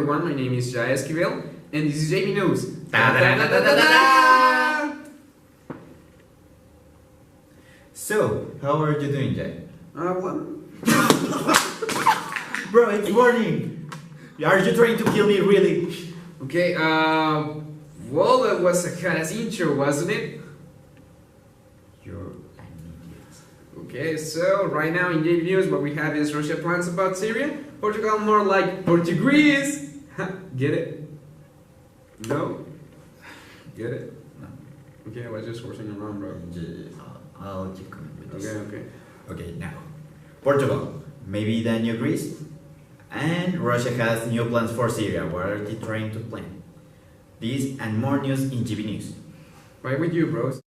everyone, my name is Jai Esquivel, and this is JB News. So, how are you doing, Jai? Well, Bro, it's morning! Are you trying to kill me, really? okay, well, that was a kind of intro, wasn't it? You're an idiot. Okay, so right now in JB News, what we have is Russia plans about Syria, Portugal more like Portuguese. Get it? No? Get it? No. Okay, I was just forcing around, bro. I'll keep coming with this. Okay. Okay, now. Portugal. Maybe the new Greece? And Russia has new plans for Syria. What are they trying to plan? This and more news in GB News. Right with you, bros.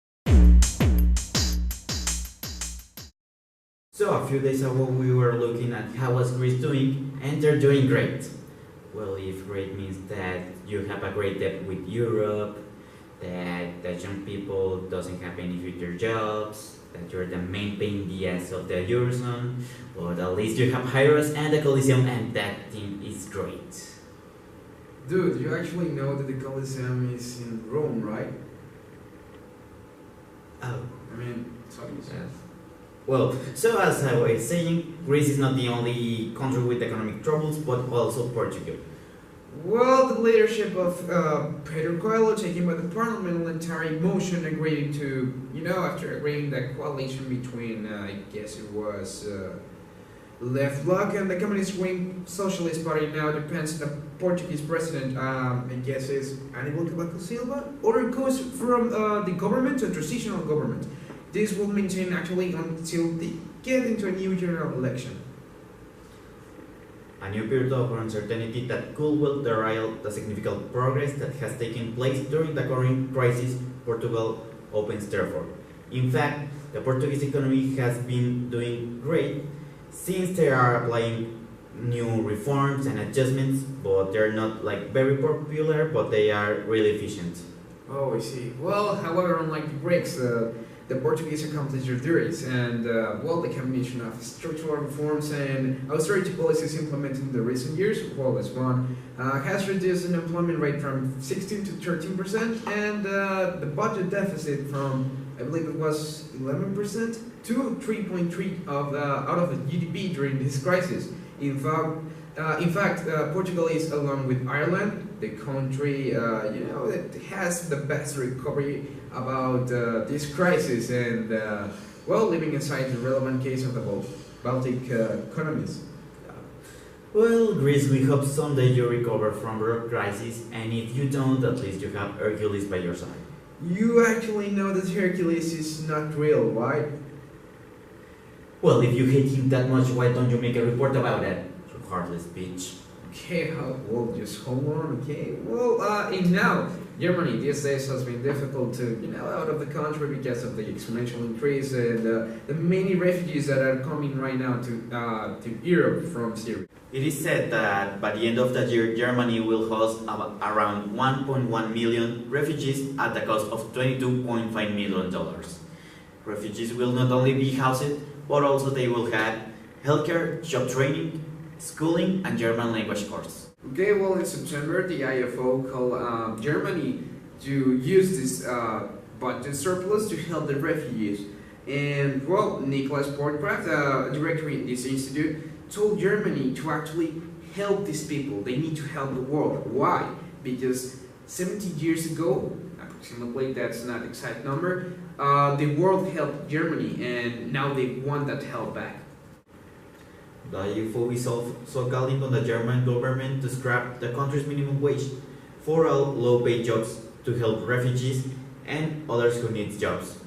So a few days ago we were looking at how was Greece doing, and they're doing great. Well, if great means that you have a great debt with Europe, that the young people doesn't have any future jobs, that you're the main pain in the ass of the Eurozone, or at least you have Hyros and the Coliseum, and that team is great. Dude, you actually know that the Coliseum is in Rome, right? Oh. I mean, it's obvious. Yes. Well, so as I was saying, Greece is not the only country with economic troubles, but also Portugal. Well, the leadership of Pedro Coelho, taken by the parliamentary motion, agreeing to, after agreeing that coalition between, I guess it was Left Bloc and the Communist Wing Socialist Party now depends on the Portuguese president, I guess is Aníbal Cavaco Silva, order goes from the government to a transitional government. This will maintain actually until they get into a new general election. A new period of uncertainty that could well derail the significant progress that has taken place during the current crisis Portugal opens therefore. In fact, the Portuguese economy has been doing great since they are applying new reforms and adjustments, but they're not very popular, but they are really efficient. Oh, I see. Well, however, unlike the Greeks, the Portuguese accomplished their duties, and the combination of structural reforms and austerity policies implemented in the recent years, as one, has reduced the unemployment rate from 16 to 13%, and the budget deficit from, I believe it was 11% to 3.3 out of the GDP during this crisis. In fact, Portugal is, along with Ireland, the country that has the best recovery about this crisis, and leaving aside the relevant case of the Baltic economies. Well, Greece, we hope someday you recover from the crisis, and if you don't, at least you have Hercules by your side. You actually know that Hercules is not real, right? Well, if you hate him that much, why don't you make a report about that? You heartless bitch. Okay, just hold on, okay? Well, and now, Germany these days has been difficult to, out of the country because of the exponential increase and the many refugees that are coming right now to Europe from Syria. It is said that by the end of the year, Germany will host around 1.1 million refugees at the cost of $22.5 million. Refugees will not only be housed, but also they will have healthcare, job training, schooling, and German language course. Okay, well, in September, the IFO called Germany to use this budget surplus to help the refugees. And, Nicholas Portcraft, director in this institute, told Germany to actually help these people. They need to help the world. Why? Because 70 years ago, approximately, that's not the exact number, the world helped Germany, and now they want that help back. The IFO is also calling on the German government to scrap the country's minimum wage for all low-paid jobs to help refugees and others who need jobs.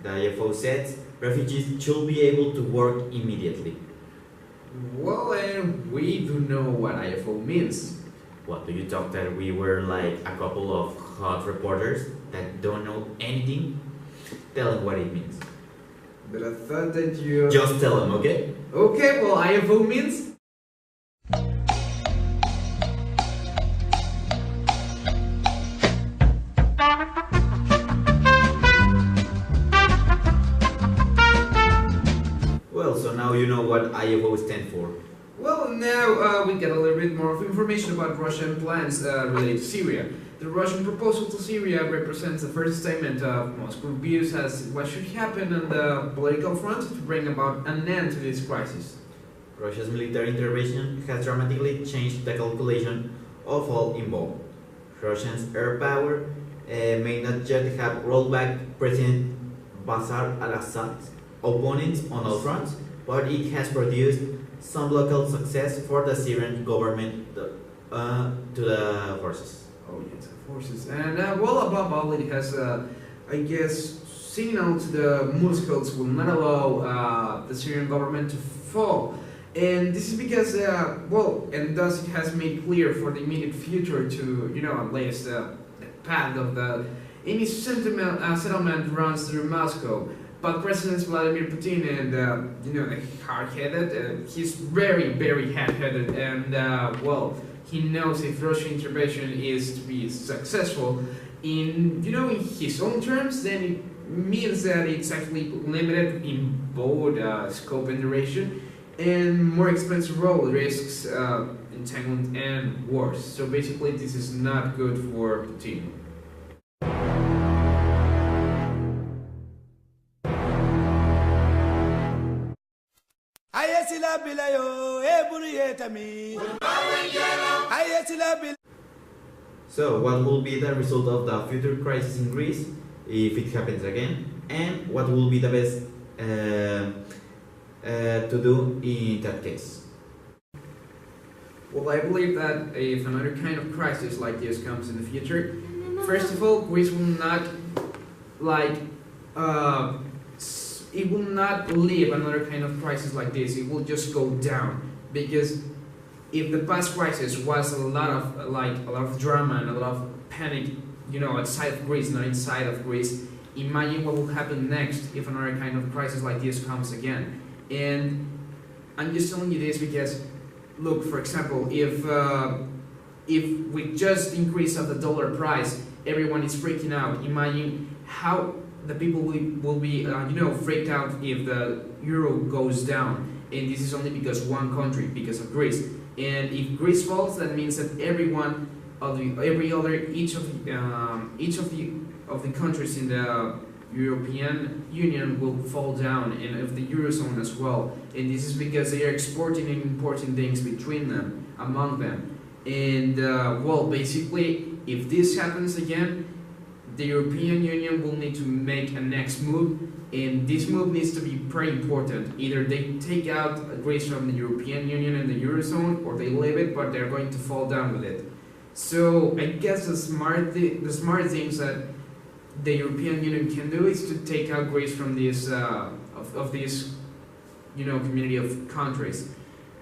The IFO says refugees should be able to work immediately. Well, we do know what IFO means. What, do you talk that we were like a couple of hot reporters that don't know anything? Tell them what it means. But I thought that you... Just tell them, okay? Okay, well, IFO means... Well, so now you know what IFO stands for. Well, now we get a little bit more of information about Russian plans related to Syria. The Russian proposal to Syria represents the first statement of Moscow views as what should happen on the political front to bring about an end to this crisis. Russia's military intervention has dramatically changed the calculation of all involved. Russia's air power may not yet have rolled back President Bashar al-Assad's opponents on all fronts, but it has produced some local success for the Syrian government to the forces. Oh yes, the forces. And well, above all, it has, I guess, signaled to the Muscows will not allow the Syrian government to fall. And this is because, well, and thus it has made clear for the immediate future to, at least the path of any settlement runs through Moscow. But President Vladimir Putin and, the hard-headed, he's very, very hard-headed, and, well, he knows if Russian intervention is to be successful in his own terms, then it means that it's actually limited in both scope and duration, and more expensive role risks entanglement and wars. So basically, this is not good for Putin. So, what will be the result of the future crisis in Greece if it happens again? And what will be the best to do in that case? Well, I believe that if another kind of crisis like this comes in the future, first of all, Greece will not it will not live another kind of crisis like this. It will just go down, because if the past crisis was a lot of drama and a lot of panic, outside of Greece, not inside of Greece, imagine what will happen next if another kind of crisis like this comes again. And I'm just telling you this because, look, for example, if we just increase of the dollar price, everyone is freaking out. Imagine how the people will be freaked out if the euro goes down. And this is only because one country, because of Greece. And if Greece falls, that means that each of the countries in the European Union will fall down, and of the Eurozone as well. And this is because they are exporting and importing things between them, among them. And well, basically, if this happens again, the European Union will need to make a next move, and this move needs to be pretty important. Either they take out Greece from the European Union and the Eurozone, or they leave it, but they're going to fall down with it. So I guess the smart things that the European Union can do is to take out Greece from this of this community of countries.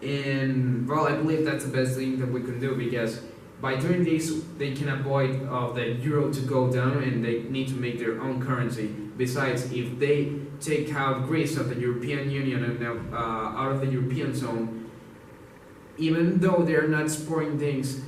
And well, I believe that's the best thing that we can do, because by doing this, they can avoid the euro to go down, and they need to make their own currency. Besides, if they take out Greece of the European Union and out of the European zone, even though they're not exporting things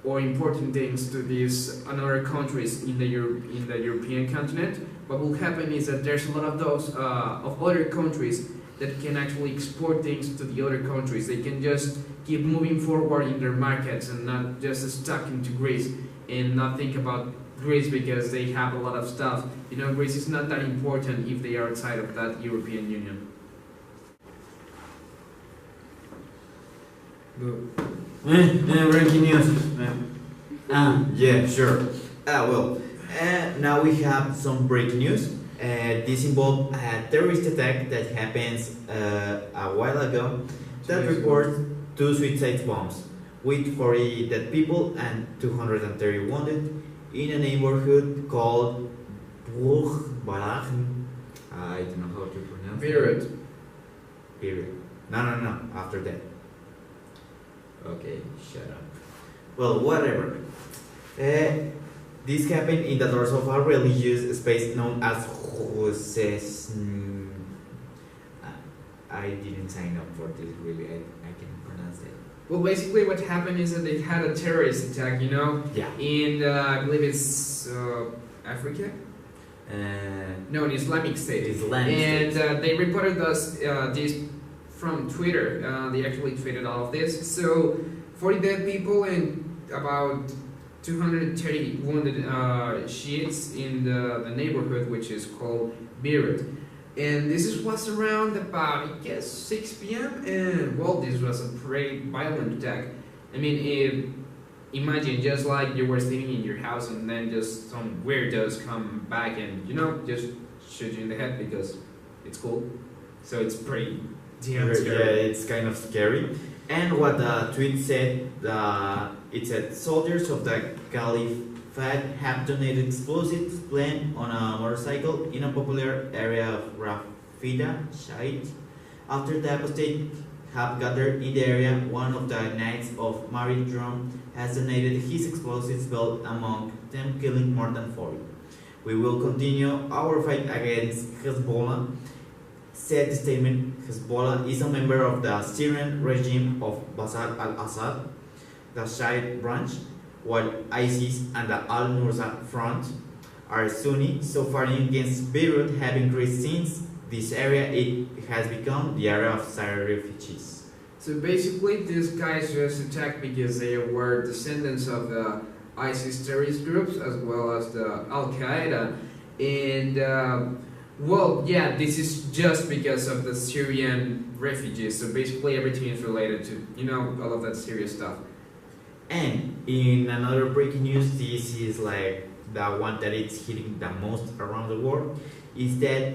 or importing things to these other countries in the European continent, what will happen is that there's a lot of those of other countries that can actually export things to the other countries. They can just keep moving forward in their markets and not just stuck into Greece and not think about Greece because they have a lot of stuff. Greece is not that important if they are outside of that European Union. Breaking news. Yeah, sure. Now we have some breaking news. This involved a terrorist attack that happens a while ago that reports 2 suicide bombs with 40 dead people and 230 wounded in a neighborhood called Baraj. I don't know how to pronounce it. Period. No, after that. Okay, shut up. Well, whatever. This happened in the doors of a religious space known as Joses. I didn't sign up for this, really. I can't pronounce it. Well, basically, what happened is that they had a terrorist attack, Yeah. in, I believe it's Africa? No, in Islamic State. Islamic and State. They reported us these from Twitter. They actually tweeted all of this. So 40 dead people and about 230 wounded Shiites in the neighborhood, which is called Beirut. And was around about, I guess, 6 p.m. And well, this was a pretty violent attack. I mean, imagine just like you were sleeping in your house and then just some weirdos come back and, just shoot you in the head because it's cool. So it's pretty damn scary. Yeah, it's kind of scary. And what the tweet said, it said soldiers of the Caliphate have detonated explosives planned on a motorcycle in a popular area of Rafida, Shait. After the apostate have gathered in the area, one of the Knights of Maridrum has detonated his explosives belt among them, killing more than 40. We will continue our fight against Hezbollah, said the statement. Hezbollah is a member of the Syrian regime of Bashar al-Assad, the Shiite branch, while ISIS and the Al-Nusra Front are Sunni. So fighting against Beirut have increased since this area has become the area of Syrian refugees. So basically, these guys just attacked because they were descendants of the ISIS terrorist groups as well as the Al-Qaeda. And well, yeah, this is just because of the Syrian refugees. So basically, everything is related to, all of that serious stuff. And in another breaking news, this is like the one that it's hitting the most around the world, is that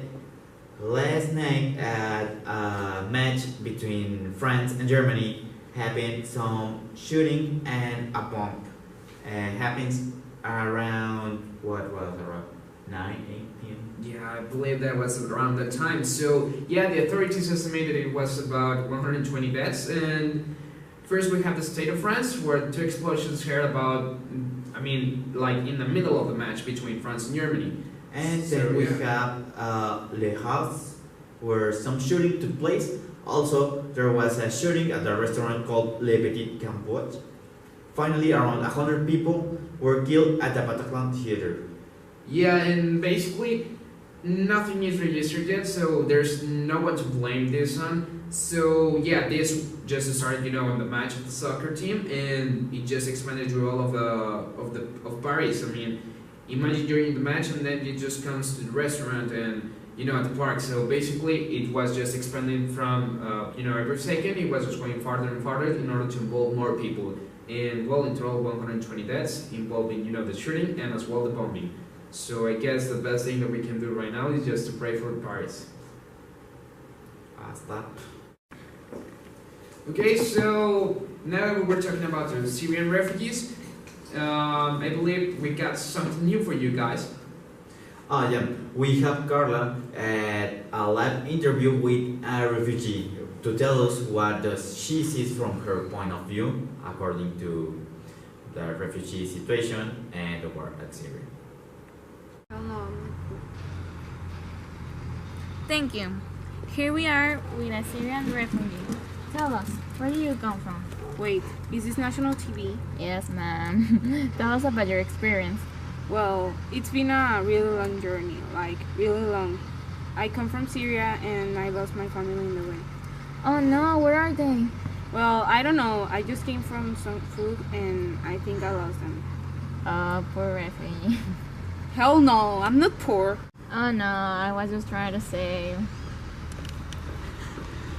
last night at a match between France and Germany happened some shooting and a bomb. Happens around, what was around 9, 8 p.m.? Yeah, I believe that was around that time. So yeah, the authorities estimated it was about 120 deaths. And first we have the state of France, where 2 explosions heard about, like in the middle of the match between France and Germany. And then we have Le Havre, where some shooting took place. Also, there was a shooting at a restaurant called Le Petit Campote. Finally, around 100 people were killed at the Bataclan Theater. Yeah, and basically nothing is registered yet, so there's no one to blame this on. So yeah, this just started, in the match of the soccer team, and it just expanded to all of Paris. Imagine during the match, and then it just comes to the restaurant and at the park. So basically, it was just expanding from every second. It was just going farther and farther in order to involve more people. And well, in total, 120 deaths involving the shooting and as well the bombing. So I guess the best thing that we can do right now is just to pray for Paris. Stop. Okay, so now that we're talking about the Syrian refugees, I believe we got something new for you guys. Yeah, we have Carla at a live interview with a refugee to tell us what does she sees from her point of view according to the refugee situation and the war at Syria. Hello. Thank you. Here we are with a Syrian refugee. Tell us, where do you come from? Wait, is this national TV? Yes, ma'am. Tell us about your experience. Well, it's been a really long journey, like really long. I come from Syria and I lost my family in the way. Oh no, where are they? Well, I don't know. I just came from some food and I think I lost them. Poor refugee. Hell no, I'm not poor. Oh no, I was just trying to say.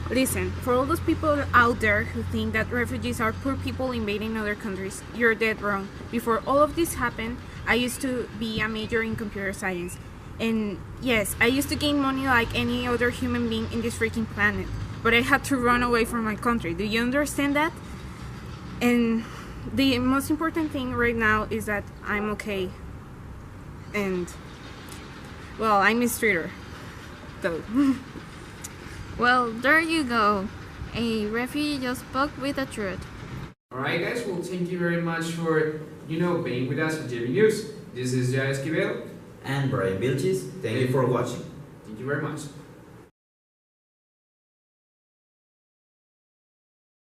Listen, for all those people out there who think that refugees are poor people invading other countries, you're dead wrong. Before all of this happened, I used to be a major in computer science. And yes, I used to gain money like any other human being in this freaking planet. But I had to run away from my country. Do you understand that? And the most important thing right now is that I'm okay. And, well, I mistreat her, though. Well, there you go. A refugee just spoke with the truth. Alright guys, well thank you very much for, being with us at JB News. This is Jai Esquivel. And Brian Vilchis, thank you for watching. Thank you very much.